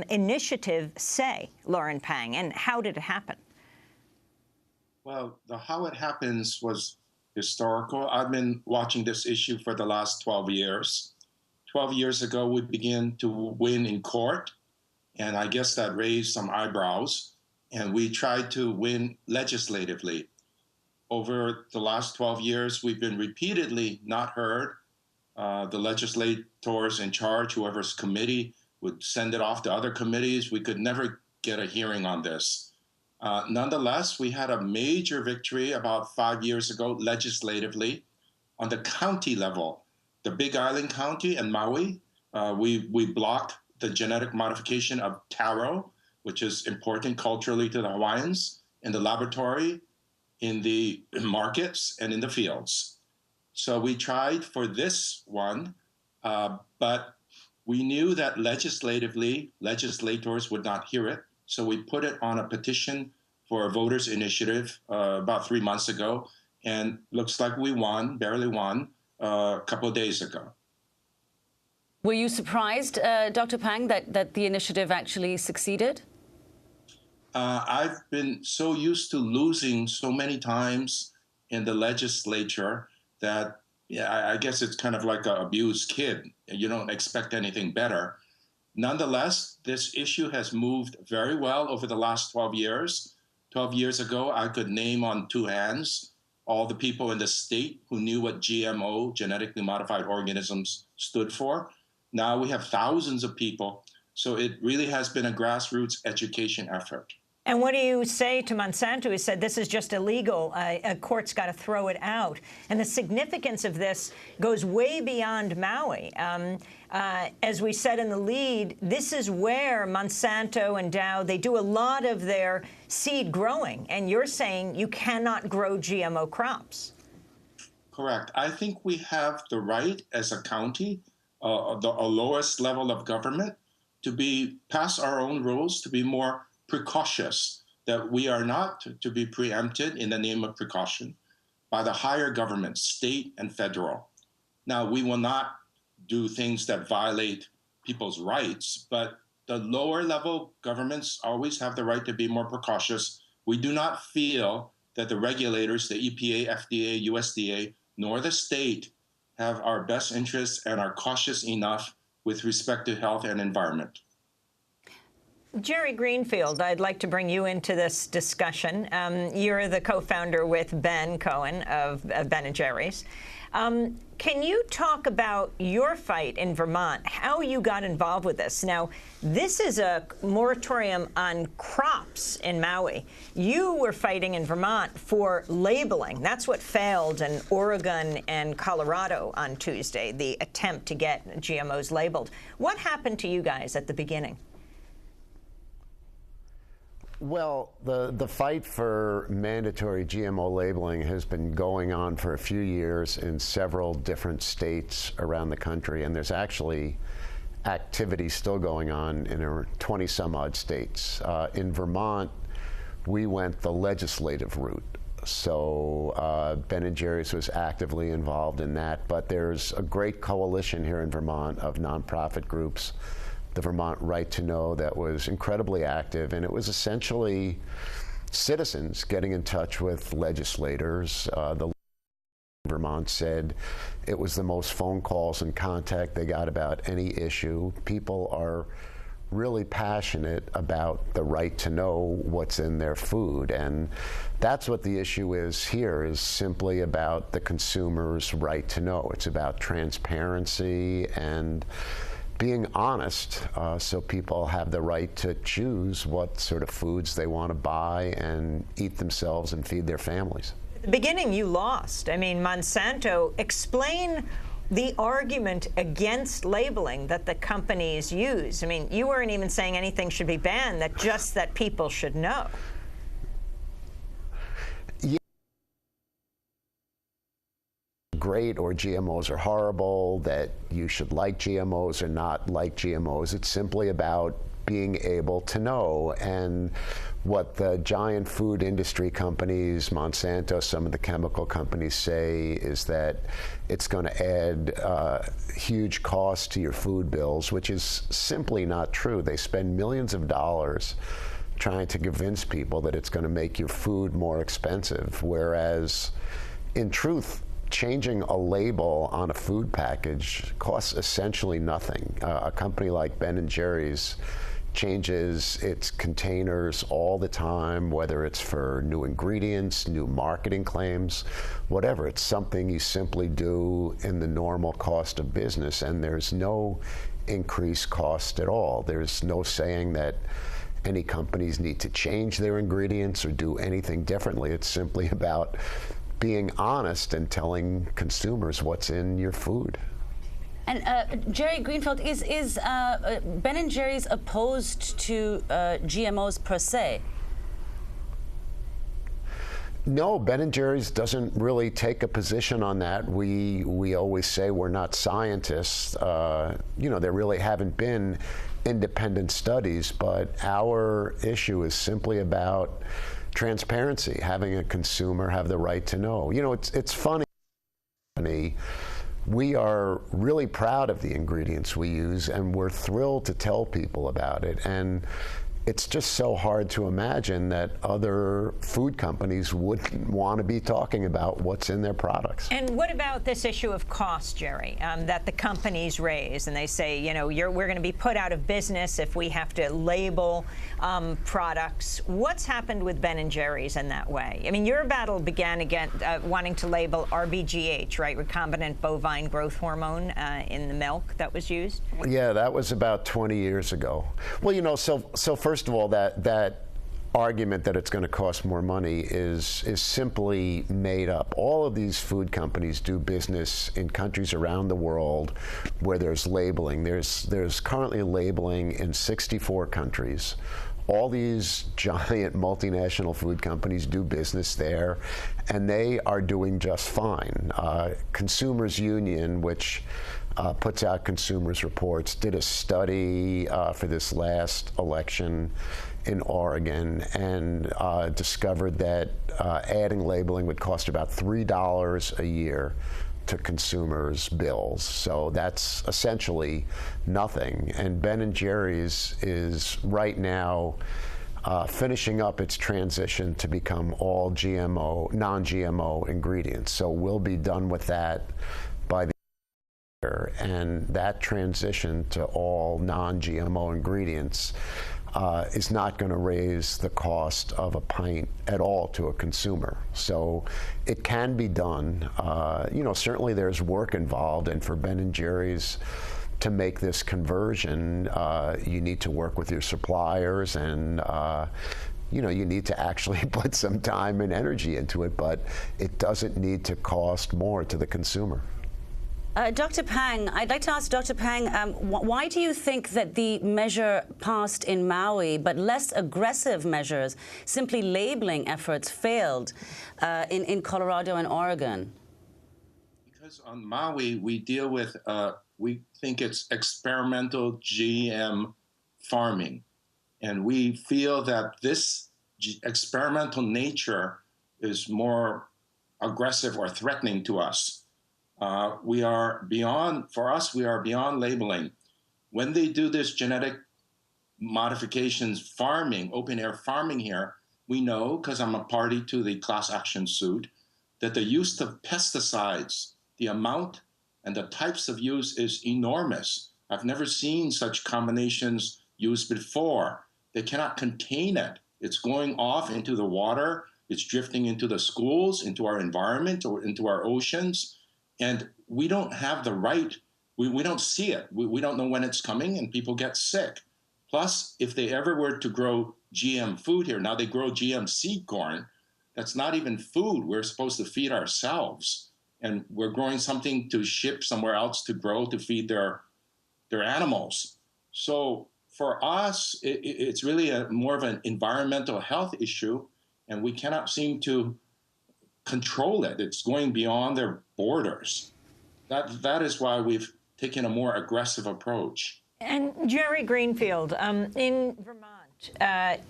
Speaker 1: initiative say, Lauren Pang, and how did it happen?
Speaker 19: Well, how it happens was historical. I've been watching this issue for the last 12 years. 12 years ago, we began to win in court, and I guess that raised some eyebrows, and we tried to win legislatively. Over the last 12 years, we've been repeatedly not heard. The legislators in charge, whoever's committee, would send it off to other committees. We could never get a hearing on this. Nonetheless, we had a major victory about 5 years ago legislatively on the county level. The Big Island County and Maui, we blocked the genetic modification of taro, which is important culturally to the Hawaiians, in the laboratory, in the markets, and in the fields. So we tried for this one, but we knew that legislatively, legislators would not hear it. So we put it on a petition for a voters' initiative about 3 months ago, and looks like we won, barely won, a couple of days ago.
Speaker 12: Were you surprised, Dr. Pang, that the initiative actually succeeded?
Speaker 19: I've been so used to losing so many times in the legislature that I guess it's kind of like an abused kid. You don't expect anything better. Nonetheless, this issue has moved very well over the last 12 years. 12 years ago, I could name on two hands all the people in the state who knew what GMO, genetically modified organisms, stood for. Now we have thousands of people. So it really has been a grassroots education effort.
Speaker 1: And what do you say to Monsanto, who said this is just illegal, a court's got to throw it out? And the significance of this goes way beyond Maui. As we said in the lead, this is where Monsanto and Dow, they do a lot of their seed growing. And you're saying you cannot grow GMO crops.
Speaker 19: Correct. I think we have the right as a county, the lowest level of government, to pass our own rules, to be more precautious, that we are not to be preempted in the name of precaution by the higher government, state and federal. Now, we will not do things that violate people's rights, but the lower level governments always have the right to be more precautious. We do not feel that the regulators, the EPA, FDA, USDA, nor the state have our best interests and are cautious enough with respect to health and environment.
Speaker 1: Jerry Greenfield, I'd like to bring you into this discussion. You're the co-founder with Ben Cohen of Ben & Jerry's. Can you talk about your fight in Vermont, how you got involved with this? Now, this is a moratorium on crops in Maui. You were fighting in Vermont for labeling. That's what failed in Oregon and Colorado on Tuesday, the attempt to get GMOs labeled. What happened to you guys at the beginning?
Speaker 20: Well, the fight for mandatory GMO labeling has been going on for a few years in several different states around the country, and there's actually activity still going on in 20-some-odd states. In Vermont, we went the legislative route. So Ben & Jerry's was actively involved in that, but there's a great coalition here in Vermont of nonprofit groups, the Vermont Right to Know, that was incredibly active, and it was essentially citizens getting in touch with legislators. The Vermont said it was the most phone calls and contact they got about any issue. People are really passionate about the right to know what's in their food, and that's what the issue is here, is simply about the consumer's right to know. It's about transparency and being honest, so people have the right to choose what sort of foods they want to buy and eat themselves and feed their families.
Speaker 1: At the beginning, you lost. I mean, Monsanto, explain the argument against labeling that the companies use. I mean, you weren't even saying anything should be banned, that just that people should know.
Speaker 20: Great, or GMOs are horrible, that you should like GMOs or not like GMOs. It's simply about being able to know. And what the giant food industry companies, Monsanto, some of the chemical companies say is that it's going to add huge costs to your food bills, which is simply not true. They spend millions of dollars trying to convince people that it's going to make your food more expensive, whereas in truth, changing a label on a food package costs essentially nothing. A company like Ben & Jerry's changes its containers all the time, whether it's for new ingredients, new marketing claims, whatever. It's something you simply do in the normal cost of business, and there's no increased cost at all. There's no saying that any companies need to change their ingredients or do anything differently. It's simply about being honest and telling consumers what's in your food.
Speaker 12: And Jerry Greenfield, is Ben & Jerry's opposed to GMOs per se?
Speaker 20: No, Ben & Jerry's doesn't really take a position on that. We always say we're not scientists. You know, there really haven't been independent studies, but our issue is simply about transparency, having a consumer have the right to know. You know, it's funny. We are really proud of the ingredients we use, and we're thrilled to tell people about it. And it's just so hard to imagine that other food companies wouldn't want to be talking about what's in their products.
Speaker 1: And what about this issue of cost, Jerry, that the companies raise? And they say, you know, we're going to be put out of business if we have to label products. What's happened with Ben & Jerry's in that way? I mean, your battle began again wanting to label RBGH, right, recombinant bovine growth hormone in the milk that was used?
Speaker 20: Yeah, that was about 20 years ago. Well, you know, so first of all, that argument that it's going to cost more money is simply made up. All of these food companies do business in countries around the world where there's labeling. There's currently labeling in 64 countries. All these giant multinational food companies do business there, and they are doing just fine. Consumers Union, which puts out consumers reports, did a study for this last election in Oregon and discovered that adding labeling would cost about $3 a year to consumers' bills. So that's essentially nothing. And Ben & Jerry's is right now finishing up its transition to become all GMO, non-GMO ingredients. So we'll be done with that by the year. And that transition to all non-GMO ingredients is not going to raise the cost of a pint at all to a consumer. So it can be done. You know, certainly there's work involved, and for Ben & Jerry's to make this conversion, you need to work with your suppliers, and you know, you need to actually put some time and energy into it, but it doesn't need to cost more to the consumer.
Speaker 12: Dr. Pang, I'd like to ask Dr. Pang, why do you think that the measure passed in Maui, but less aggressive measures, simply labeling efforts, failed in Colorado and Oregon?
Speaker 19: Because on Maui, we deal with, we think it's experimental GM farming. And we feel that this experimental nature is more aggressive or threatening to us. We are beyond, for us, we are beyond labeling. When they do this genetic modifications farming, open air farming here, we know, because I'm a party to the class action suit, that the use of pesticides, the amount and the types of use is enormous. I've never seen such combinations used before. They cannot contain it. It's going off into the water. It's drifting into the schools, into our environment, or into our oceans. And we don't have the right, we don't see it. We don't know when it's coming, and people get sick. Plus, if they ever were to grow GM food here, now they grow GM seed corn, that's not even food. We're supposed to feed ourselves. And we're growing something to ship somewhere else to grow to feed their animals. So for us, it's really more of an environmental health issue, and we cannot seem to control it. It's going beyond their borders. That is why we've taken a more aggressive approach.
Speaker 1: And Jerry Greenfield, in Vermont,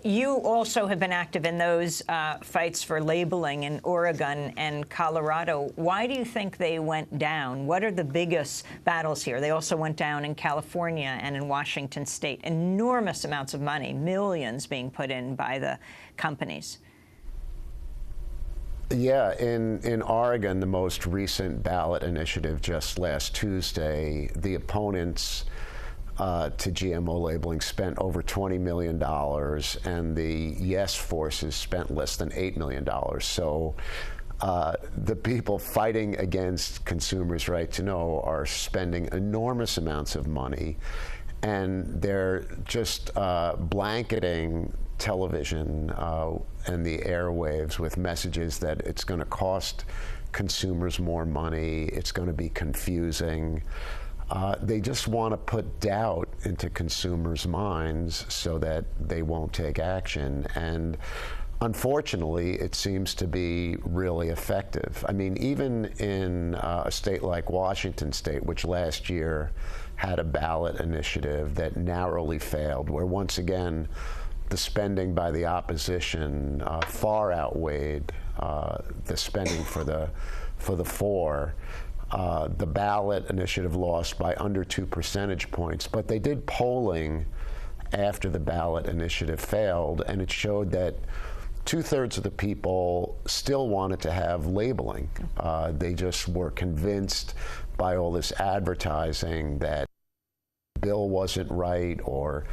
Speaker 1: you also have been active in those fights for labeling in Oregon and Colorado. Why do you think they went down? What are the biggest battles here? They also went down in California and in Washington State. Enormous amounts of money, millions being put in by the companies.
Speaker 20: Yeah, in Oregon, the most recent ballot initiative just last Tuesday, the opponents to GMO labeling spent over $20 million, and the yes forces spent less than $8 million. So the people fighting against consumers' right to know are spending enormous amounts of money, and they're just blanketing television and the airwaves with messages that it's going to cost consumers more money, it's going to be confusing. They just want to put doubt into consumers' minds so that they won't take action. And unfortunately, it seems to be really effective. I mean, even in a state like Washington State, which last year had a ballot initiative that narrowly failed, where once again, the spending by the opposition far outweighed the spending for the four. The ballot initiative lost by under 2 percentage points, but they did polling after the ballot initiative failed, and it showed that 2/3 of the people still wanted to have labeling. They just were convinced by all this advertising that the bill wasn't right, or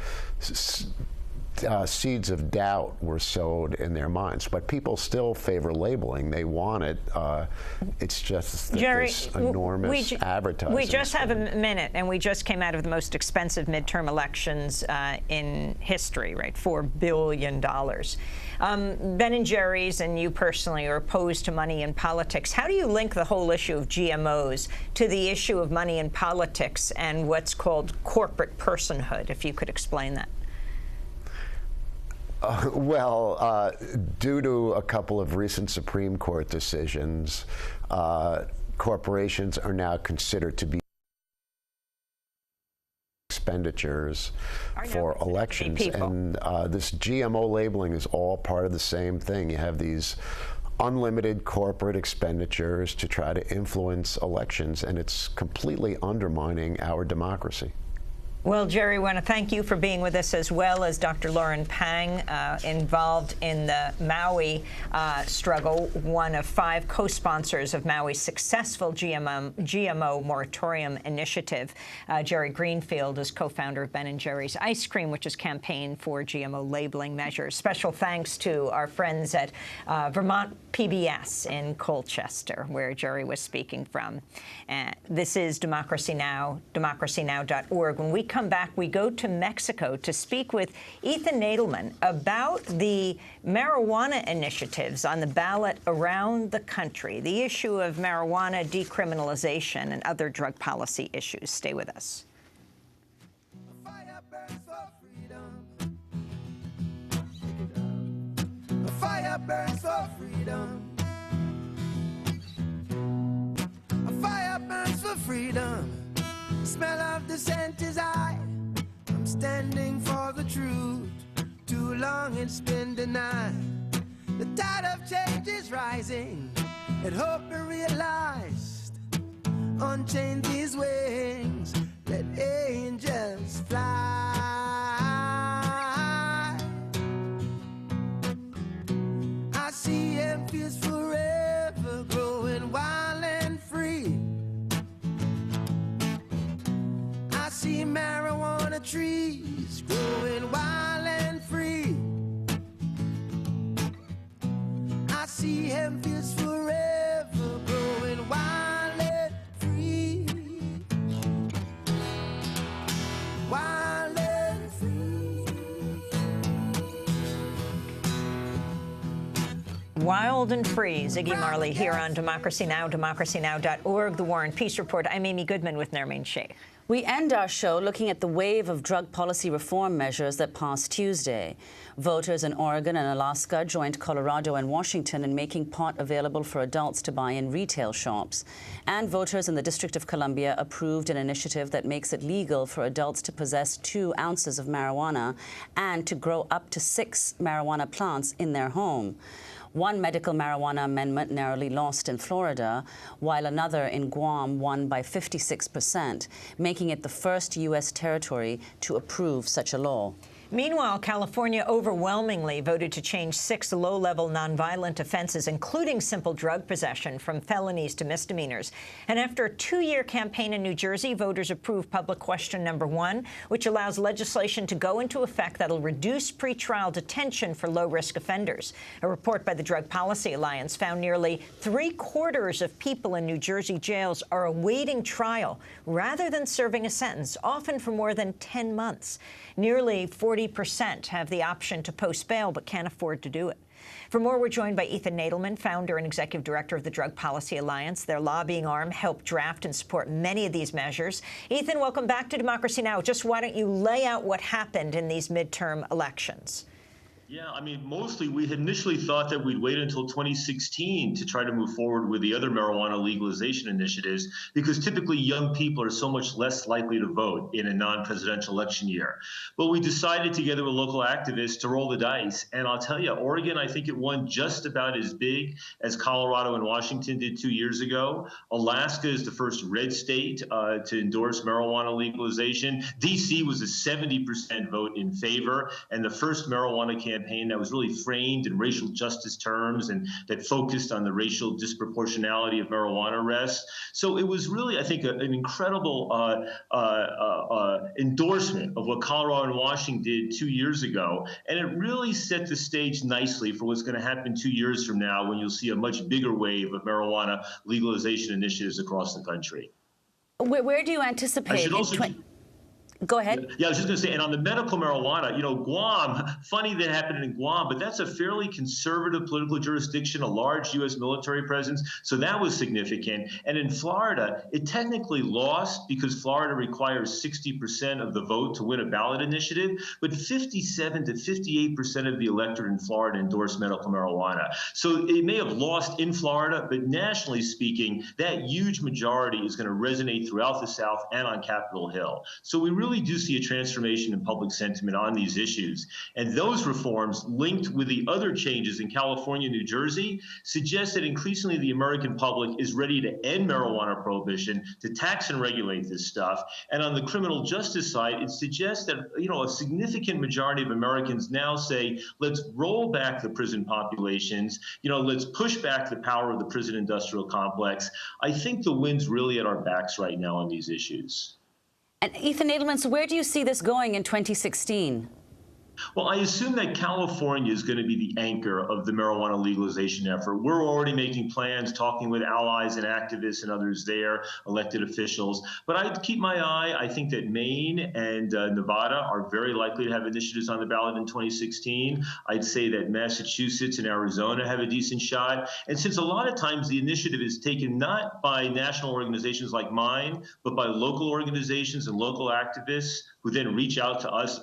Speaker 20: seeds of doubt were sowed in their minds. But people still favor labeling. They want it. It's just that
Speaker 1: Jerry,
Speaker 20: this enormous advertising.
Speaker 1: We just have a minute, and we just came out of the most expensive midterm elections in history, right? $4 billion. Ben & Jerry's and you personally are opposed to money in politics. How do you link the whole issue of GMOs to the issue of money in politics and what's called corporate personhood, if you could explain that?
Speaker 20: Due to a couple of recent Supreme Court decisions, corporations are now considered to be expenditures for elections. And this GMO labeling is all part of the same thing. You have these unlimited corporate expenditures to try to influence elections, and it's completely undermining our democracy.
Speaker 1: Well, Jerry, I want to thank you for being with us, as well as Dr. Lauren Pang, involved in the Maui struggle, one of 5 co-sponsors of Maui's successful GMO moratorium initiative. Jerry Greenfield is co-founder of Ben & Jerry's Ice Cream, which has campaigned for GMO labeling measures. Special thanks to our friends at Vermont PBS in Colchester, where Jerry was speaking from. This is Democracy Now!, democracynow.org. When we come back, we go to Mexico to speak with Ethan Nadelman about the marijuana initiatives on the ballot around the country, the issue of marijuana decriminalization and other drug policy issues. Stay with us.
Speaker 21: A fire burns for freedom. A fire burns for freedom. The smell of dissent is high. I'm standing for the truth. Too long it's been denied. The tide of change is rising. Let hope be realized. Unchain these wings. Let angels fly. I see and feels forever growing wild and free. I see marijuana trees growing wild and free. I see hemp fields forever growing wild and free. Wild and free.
Speaker 1: Wild and free. Ziggy Marley here on Democracy Now!, democracynow.org, The War and Peace Report. I'm Amy Goodman with Nermeen Sheikh.
Speaker 12: We end our show looking at the wave of drug policy reform measures that passed Tuesday. Voters in Oregon and Alaska joined Colorado and Washington in making pot available for adults to buy in retail shops. And voters in the District of Columbia approved an initiative that makes it legal for adults to possess 2 ounces of marijuana and to grow up to 6 marijuana plants in their home. One medical marijuana amendment narrowly lost in Florida, while another in Guam won by 56%, making it the first U.S. territory to approve such a law.
Speaker 1: Meanwhile, California overwhelmingly voted to change 6 low-level nonviolent offenses, including simple drug possession, from felonies to misdemeanors. And after a 2-year campaign in New Jersey, voters approved public question number 1, which allows legislation to go into effect that'll reduce pretrial detention for low-risk offenders. A report by the Drug Policy Alliance found nearly 3/4 of people in New Jersey jails are awaiting trial rather than serving a sentence, often for more than 10 months. Nearly 40% have the option to post bail but can't afford to do it. For more, we're joined by Ethan Nadelman, founder and executive director of the Drug Policy Alliance. Their lobbying arm helped draft and support many of these measures. Ethan, welcome back to Democracy Now! Just why don't you lay out what happened in these midterm elections?
Speaker 3: Yeah, I mean, mostly we had initially thought that we'd wait until 2016 to try to move forward with the other marijuana legalization initiatives, because typically young people are so much less likely to vote in a non-presidential election year. But we decided together with local activists to roll the dice. And I'll tell you, Oregon, I think it won just about as big as Colorado and Washington did 2 years ago. Alaska is the first red state to endorse marijuana legalization. D.C. was a 70% vote in favor, and the first marijuana campaign that was really framed in racial justice terms and that focused on the racial disproportionality of marijuana arrests. So it was really, I think, an incredible endorsement of what Colorado and Washington did 2 years ago. And it really set the stage nicely for what's going to happen 2 years from now, when you'll see a much bigger wave of marijuana legalization initiatives across the country.
Speaker 12: Where do you anticipate? Go ahead.
Speaker 3: Yeah, I was just going to say, and on the medical marijuana, you know, Guam, funny that happened in Guam, but that's a fairly conservative political jurisdiction, a large U.S. military presence, so that was significant. And in Florida, it technically lost because Florida requires 60% of the vote to win a ballot initiative, but 57 to 58% of the electorate in Florida endorsed medical marijuana. So it may have lost in Florida, but nationally speaking, that huge majority is going to resonate throughout the South and on Capitol Hill. So we really do see a transformation in public sentiment on these issues. And those reforms, linked with the other changes in California and New Jersey, suggest that increasingly the American public is ready to end marijuana prohibition, to tax and regulate this stuff. And on the criminal justice side, it suggests that, you know, a significant majority of Americans now say, let's roll back the prison populations, you know, let's push back the power of the prison industrial complex. I think the wind's really at our backs right now on these issues.
Speaker 12: And Ethan Nadelman, so where do you see this going in 2016?
Speaker 3: Well, I assume that California is going to be the anchor of the marijuana legalization effort. We're already making plans, talking with allies and activists and others there, elected officials. But I'd keep my eye. I think that Maine and Nevada are very likely to have initiatives on the ballot in 2016. I'd say that Massachusetts and Arizona have a decent shot. And since a lot of times the initiative is taken not by national organizations like mine, but by local organizations and local activists who then reach out to us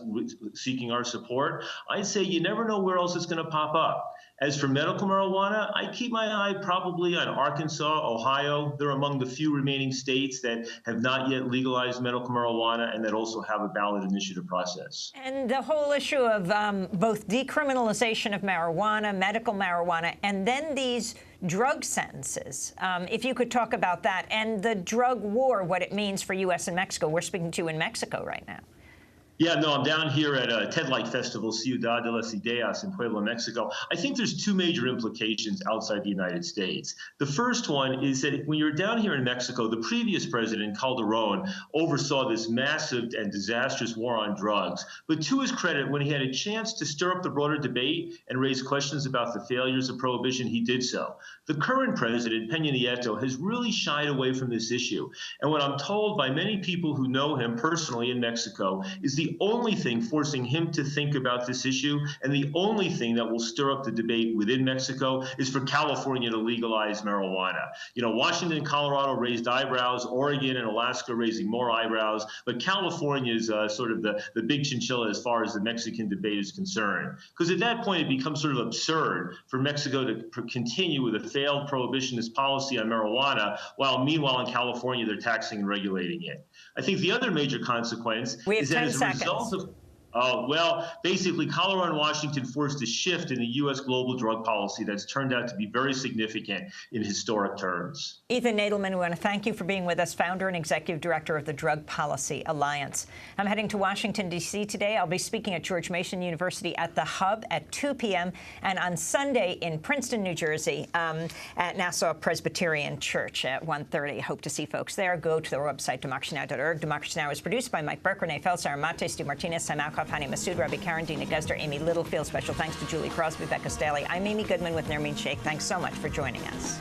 Speaker 3: seeking our support, I'd say you never know where else it's going to pop up. As for medical marijuana, I keep my eye probably on Arkansas, Ohio. They're among the few remaining states that have not yet legalized medical marijuana and that also have a ballot initiative process.
Speaker 1: And the whole issue of both decriminalization of marijuana, medical marijuana, and then these drug sentences. If you could talk about that and the drug war, what it means for U.S. and Mexico. We're speaking to you in Mexico right now.
Speaker 3: Yeah, no, I'm down here at a TED Light Festival, Ciudad de las Ideas in Puebla, Mexico. I think there's two major implications outside the United States. The first one is that when you're down here in Mexico, the previous president, Calderon, oversaw this massive and disastrous war on drugs. But to his credit, when he had a chance to stir up the broader debate and raise questions about the failures of prohibition, he did so. The current president, Peña Nieto, has really shied away from this issue. And what I'm told by many people who know him personally in Mexico is the only thing forcing him to think about this issue, and the only thing that will stir up the debate within Mexico, is for California to legalize marijuana. You know, Washington and Colorado raised eyebrows, Oregon and Alaska raising more eyebrows, but California is sort of the big chinchilla as far as the Mexican debate is concerned. Because at that point, it becomes sort of absurd for Mexico to continue with a failed prohibitionist policy on marijuana, while meanwhile in California, they're taxing and regulating it. I think the other major consequence is that as a result of basically, Colorado and Washington forced a shift in the U.S. global drug policy that's turned out to be very significant in historic terms.
Speaker 1: Ethan Nadelman, we want to thank you for being with us, founder and executive director of the Drug Policy Alliance. I'm heading to Washington, D.C. today. I'll be speaking at George Mason University at the Hub at 2 p.m. and on Sunday in Princeton, New Jersey at Nassau Presbyterian Church at 1:30. Hope to see folks there. Go to their website, democracynow.org. Democracy Now! Is produced by Mike Burke, Renee Felsar, Mate, Stu Martinez, Sam Alcoff, Hani Massoud, Ravi Karen, Dina Guzder, Amy Littlefield. Special thanks to Julie Crosby, Becca Staley. I'm Amy Goodman with Nermeen Sheikh. Thanks so much for joining us.